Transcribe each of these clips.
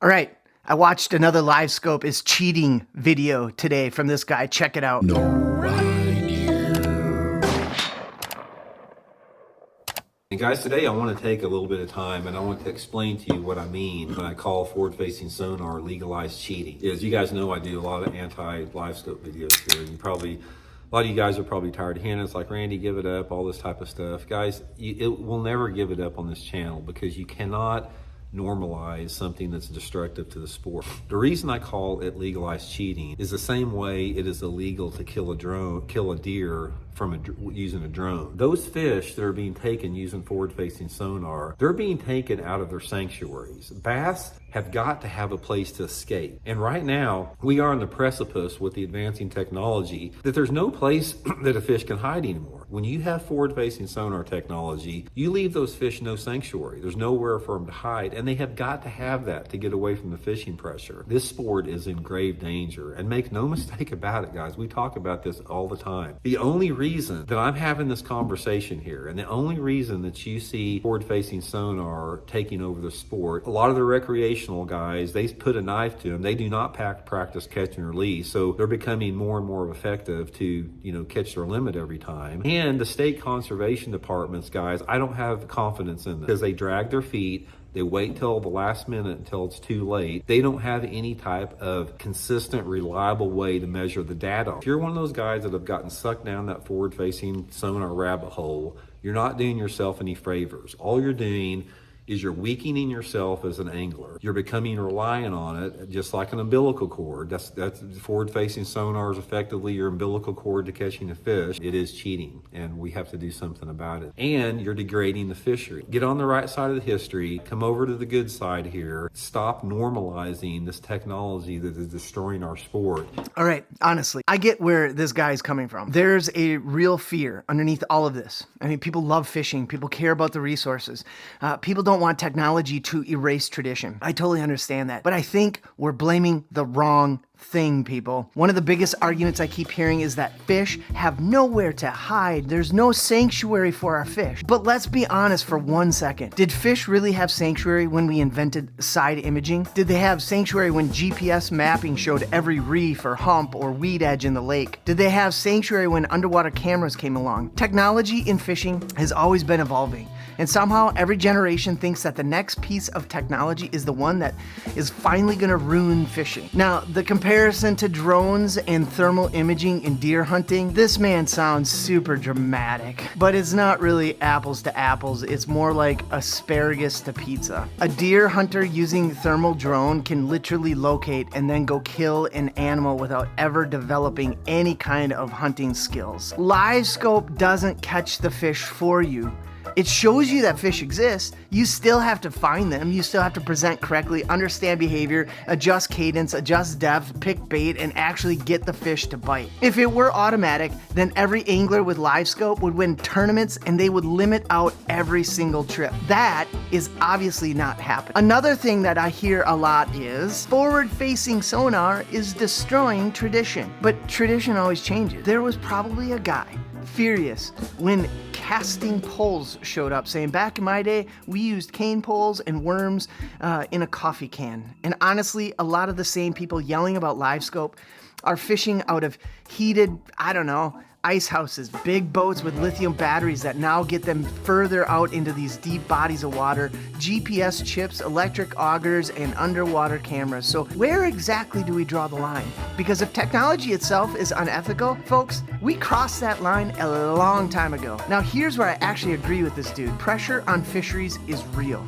All right, I watched another Livescope is cheating video today from this guy. Check it out. No Eye Deer. And guys, today I want to take a little bit of time and I want to explain to you what I mean when I call forward-facing sonar legalized cheating. As you guys know, I do a lot of anti-Livescope videos here, and a lot of you guys are probably tired of hearing it. It's like, Randy, give it up, all this type of stuff. Guys, it will never give it up on this channel because you cannot normalize something that's destructive to the sport. The reason I call it legalized cheating is the same way it is illegal to kill a deer from using a drone. Those fish that are being taken using forward-facing sonar, they're being taken out of their sanctuaries. Bass have got to have a place to escape. And right now, we are on the precipice with the advancing technology that there's no place that a fish can hide anymore. When you have forward-facing sonar technology, you leave those fish no sanctuary. There's nowhere for them to hide, and they have got to have that to get away from the fishing pressure. This sport is in grave danger, and make no mistake about it, guys. We talk about this all the time. The only reason that I'm having this conversation here, and the only reason that you see forward-facing sonar taking over the sport, a lot of the recreational guys, they put a knife to them. They do not practice catch and release, so they're becoming more and more effective to, catch their limit every time. And the state conservation departments, guys, I don't have confidence in them because they drag their feet. They wait till the last minute until it's too late. They don't have any type of consistent, reliable way to measure the data. If you're one of those guys that have gotten sucked down that forward-facing sonar rabbit hole, you're not doing yourself any favors. All you're doing is you're weakening yourself as an angler. You're becoming reliant on it, just like an umbilical cord. That's forward-facing sonar is effectively your umbilical cord to catching a fish. It is cheating, and we have to do something about it. And you're degrading the fishery. Get on the right side of the history, come over to the good side here, stop normalizing this technology that is destroying our sport. All right, honestly, I get where this guy is coming from. There's a real fear underneath all of this. I mean, people love fishing. People care about the resources. People don't want technology to erase tradition. I totally understand that. But I think we're blaming the wrong thing, people. One of the biggest arguments I keep hearing is that fish have nowhere to hide. There's no sanctuary for our fish. But let's be honest for 1 second. Did fish really have sanctuary when we invented side imaging? Did they have sanctuary when GPS mapping showed every reef or hump or weed edge in the lake? Did they have sanctuary when underwater cameras came along? Technology in fishing has always been evolving. And somehow every generation thinks that the next piece of technology is the one that is finally gonna ruin fishing. Now, the comparison to drones and thermal imaging in deer hunting, this man sounds super dramatic, but it's not really apples to apples. It's more like asparagus to pizza. A deer hunter using thermal drone can literally locate and then go kill an animal without ever developing any kind of hunting skills. Livescope doesn't catch the fish for you. It shows you that fish exist. You still have to find them. You still have to present correctly, understand behavior, adjust cadence, adjust depth, pick bait, and actually get the fish to bite. If it were automatic, then every angler with Livescope would win tournaments and they would limit out every single trip. That is obviously not happening. Another thing that I hear a lot is forward-facing sonar is destroying tradition. But tradition always changes. There was probably a guy furious when casting poles showed up, saying back in my day we used cane poles and worms in a coffee can. And honestly, a lot of the same people yelling about Livescope are fishing out of heated, ice houses, big boats with lithium batteries that now get them further out into these deep bodies of water, GPS chips, electric augers, and underwater cameras. So where exactly do we draw the line? Because if technology itself is unethical, folks, we crossed that line a long time ago. Now here's where I actually agree with this dude. Pressure on fisheries is real.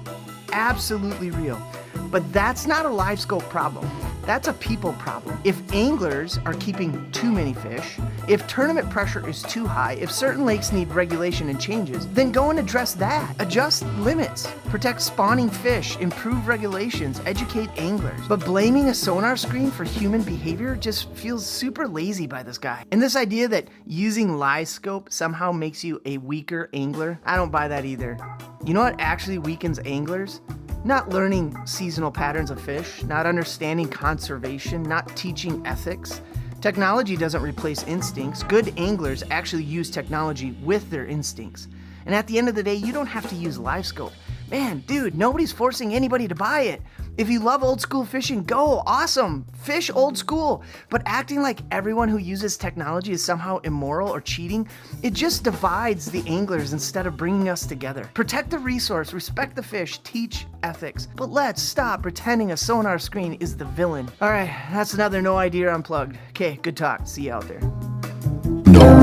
Absolutely real. But that's not a Livescope problem. That's a people problem. If anglers are keeping too many fish, if tournament pressure is too high, if certain lakes need regulation and changes, then go and address that. Adjust limits, protect spawning fish, improve regulations, educate anglers. But blaming a sonar screen for human behavior just feels super lazy by this guy. And this idea that using Livescope somehow makes you a weaker angler, I don't buy that either. You know what actually weakens anglers? Not learning seasonal patterns of fish, not understanding conservation, not teaching ethics. Technology doesn't replace instincts. Good anglers actually use technology with their instincts. And at the end of the day, you don't have to use Livescope. Man, dude, nobody's forcing anybody to buy it. If you love old school fishing, go, awesome, fish old school. But acting like everyone who uses technology is somehow immoral or cheating, it just divides the anglers instead of bringing us together. Protect the resource, respect the fish, teach ethics. But let's stop pretending a sonar screen is the villain. All right, that's another No Eye Deer Unplugged. Okay, good talk. See you out there. No